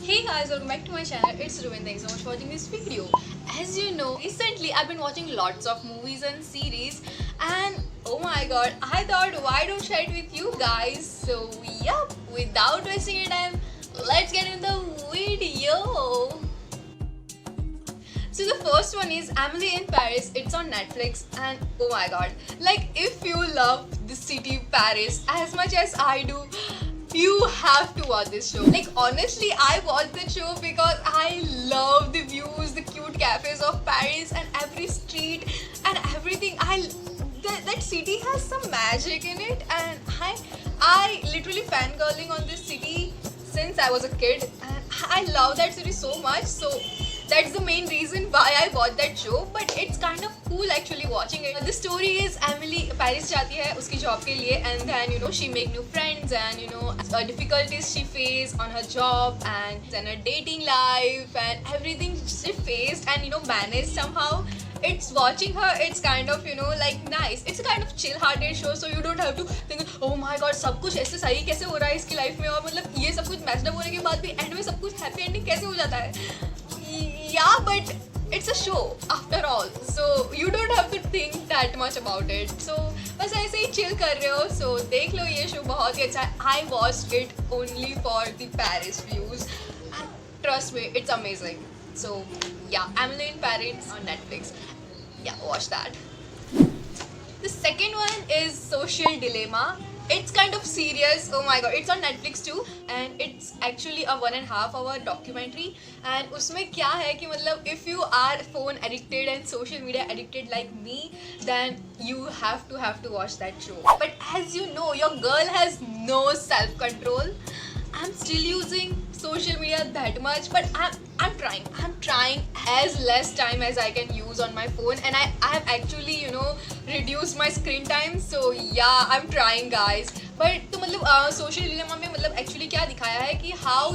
Hey guys, welcome back to my channel. It's Ruben. Thanks so much for watching this video. As you know, recently I've been watching lots of movies and series, and oh my god, I thought why don't share it with you guys. So yup, without wasting your time, let's get into the video. So the first one is Emily in Paris. It's on Netflix, and oh my god, like if you love the city Paris as much as I do, you have to watch this show. Like honestly, I watched the show because I love the views, the cute cafes of Paris, and every street and everything. That city has some magic in it, and I literally fangirling on this city since I was a kid, and I love that city so much. So that's the main reason why I watched that show. But it's kind of cool actually watching it. The story is Emily Paris जाती है उसकी job के लिए, and then she make new friends, and difficulties she face on her job and her dating life and everything she faced, and managed somehow. It's watching her, it's kind of like nice. It's a kind of chill hearted show, so you don't have to think oh my god सब कुछ ऐसे सही कैसे हो रहा है इसकी life में, और मतलब ये सब कुछ मैच्ड अप होने के बाद भी एंड में सब कुछ हैप्पी एंडिंग कैसे हो जाता है. Yeah, but it's a show after all, so you don't have to think that much about it. So बस ऐसे ही chill कर रहे हो, so देख लो ये show बहुत ही अच्छा है. I watched it only for the Paris views, and trust me, it's amazing. So yeah, Emily in Paris on Netflix. Yeah, watch that. The second one is Social Dilemma. It's kind of serious. Oh my god, it's on Netflix too, and it's actually a 1.5 hour documentary. And उसमें क्या है कि मतलब if you are phone addicted and social media addicted like me, then you have to watch that show. But as you know, your girl has no self control. I'm still using social media that much, but I'm trying as less time as I can use on my phone, and I have actually reduced my screen time. So yeah, I'm trying guys. But तो मतलब social dilemma में मतलब actually क्या दिखाया है कि how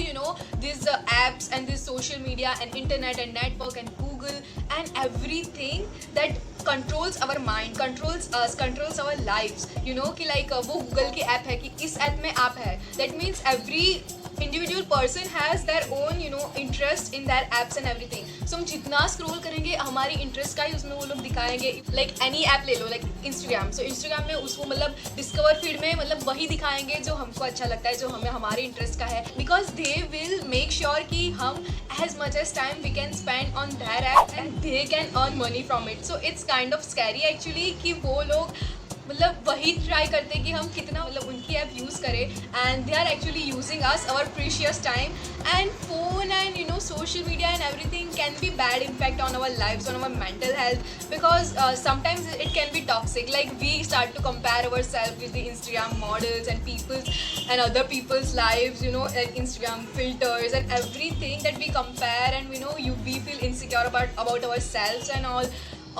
these apps and this social media and internet and network and Google and everything that controls our mind, controls us, controls our lives. कि like वो Google की app है कि इस app में app है. That means every individual person has their own interest in their apps and everything. So हम जितना scroll करेंगे हमारी interest का ही उसमें वो लोग दिखाएंगे. Like any app ले लो, like Instagram. So Instagram में उसको मतलब discover feed में मतलब वही दिखाएंगे जो हमको अच्छा लगता है, जो हमें हमारे interest का है. Because they will make sure कि हम as much as time we can spend on their app and they can earn money from it. So it's kind of scary actually कि वो लोग मतलब वही ट्राई करते कि हम कितना मतलब उनकी ऐप यूज़ करें, and they are actually using us our precious time. And phone and social media and everything can be bad impact on our lives, on our mental health, because sometimes it can be toxic. Like we start to compare our self with the Instagram models and peoples and other peoples lives, like Instagram filters and everything that we compare, and we feel insecure about ourselves and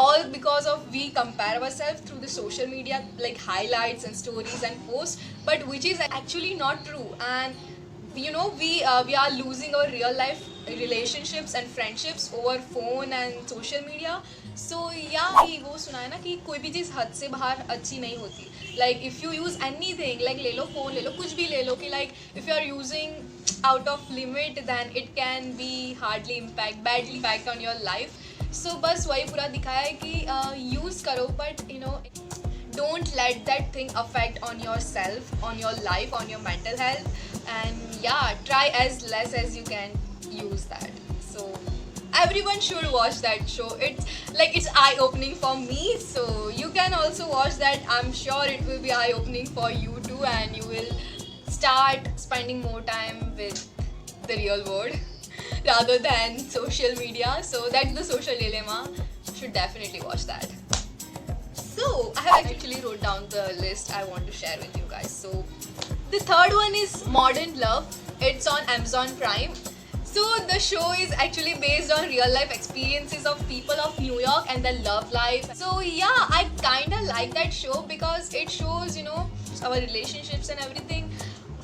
all because of we compare ourselves through the social media, like highlights and stories and posts, but which is actually not true. And we are losing our real life relationships and friendships over phone and social media. So yeah, वो सुना है ना कि कोई भी चीज़ हद से बाहर अच्छी नहीं होती. Like if you use anything, like ले लो phone, ले लो कुछ भी ले लो, कि like if you are using out of limit, then it can be badly impact on your life. So बस वही पूरा दिखाया है कि यूज़ करो, but don't let that thing affect on yourself, on your life, on your mental health, and yeah, try as less as you can use that. So everyone should watch that show. It's eye opening for me, so you can also watch that. I'm sure it will be eye opening for you too, and you will start spending more time with the real world rather than social media. So that's the Social Dilemma. Should definitely watch that. So I have actually wrote down the list I want to share with you guys. So the third one is Modern Love. It's on Amazon Prime. So the show is actually based on real life experiences of people of New York and their love life. So yeah, I kinda like that show because it shows our relationships and everything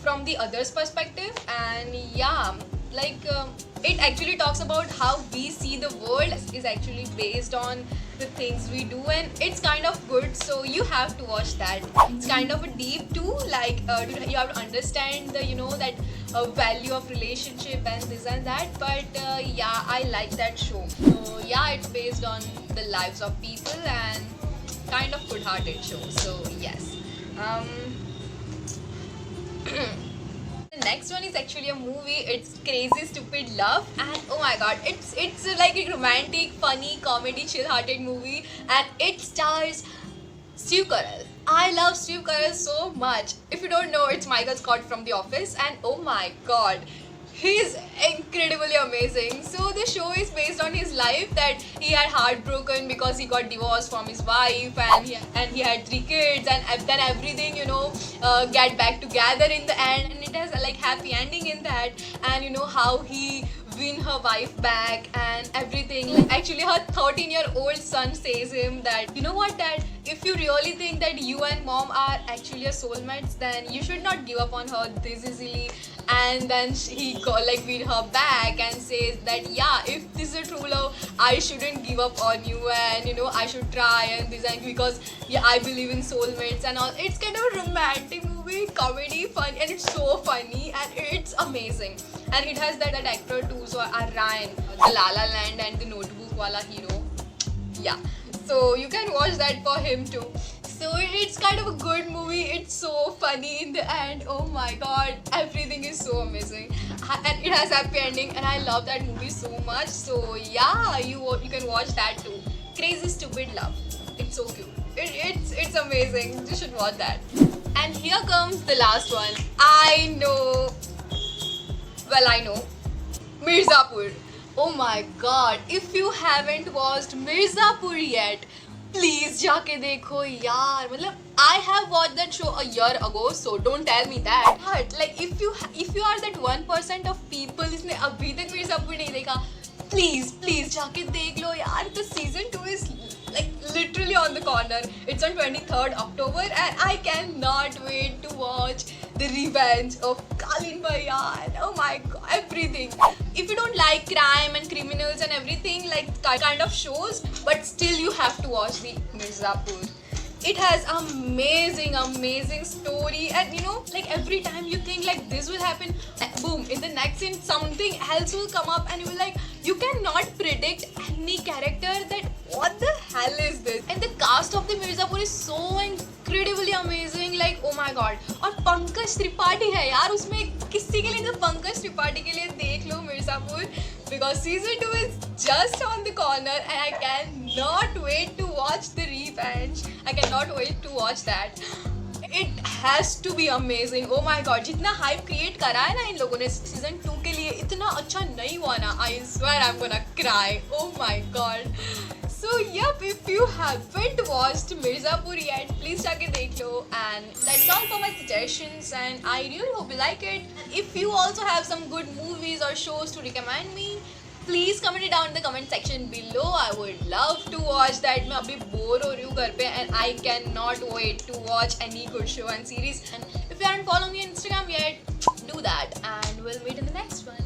from the other's perspective. And yeah, it actually talks about how we see the world is actually based on the things we do, and it's kind of good, so you have to watch that. It's kind of a deep too, you have to understand the that value of relationship and this and that, but yeah, I like that show. So yeah, it's based on the lives of people and kind of good-hearted show, so yes. The next one is actually a movie. It's Crazy Stupid Love, and oh my god, it's like a romantic, funny, comedy, chill-hearted movie, and it stars Steve Carell. I love Steve Carell so much. If you don't know, it's Michael Scott from The Office, and oh my god, he's incredibly amazing. So the show is based on his life, that he had heartbroken because he got divorced from his wife, and he had 3 kids, and then everything get back together in the end, and it has a like happy ending in that, and how he win her wife back and everything. Like actually her 13-year-old son says him that, you know what, dad, if you really think that you and mom are actually your soulmates, then you should not give up on her this easily. And then he win her back and says that yeah, if this is a true love, I shouldn't give up on you, and I should try and this, and because yeah, I believe in soulmates and all. It's kind of a romantic movie, comedy, fun, and it's so funny and it's amazing. And it has that actor too, so Ryan, the La La Land and the Notebook wala hero. Yeah, so you can watch that for him too. So it's kind of a good movie. It's so funny in the end. Oh my god, everything is so amazing, and it has happy ending, and I love that movie so much. So yeah, you can watch that too. Crazy Stupid Love. It's so cute. It's amazing. You should watch that. And here comes the last one. I know. Well, I know. Mirzapur. Oh my god, if you haven't watched Mirzapur yet, please जाके देखो यार. मतलब I have watched that show a year ago, so don't tell me that. But like if you are that 1% of people जिसने अभी तक मिर्जापुर नहीं देखा, please जाके देख लो यार. The season 2 is like literally on the corner. It's on 23rd October, and I cannot wait to watch the revenge of Kalin Bhaiya and oh my god, everything. If you don't like crime and criminals and everything like kind of shows, but still you have to watch the Mirzapur. It has amazing story, and like every time you think like this will happen, boom, in the next scene something else will come up, and you will like, you cannot predict any character that what the hell is this. And the cast of the Mirzapur is so incredibly amazing, like oh my god. और पंकज त्रिपाठी है यार उसमें. किसी के लिए तो पंकज त्रिपाठी के लिए देख लो Mirzapur, because season 2 is just on the corner, and I cannot wait to watch the revenge. I cannot wait to watch that. It has to be amazing. Oh my god, जितना hype create करा है ना इन लोगों ने season 2 के लिए, इतना अच्छा नहीं हुआ ना. I swear I'm gonna cry. Oh my god. So yep, if you haven't watched Mirzapur yet, please जाके देख लो. And that's all for my suggestions, and I really hope you like it. And if you also have some good movies or shows to recommend me, please comment it down in the comment section below. I would love to watch that. मैं अभी bore हो रही हूँ घर पे, and I cannot wait to watch any good show and series. And if you haven't followed me on Instagram yet, do that, and we'll meet in the next one.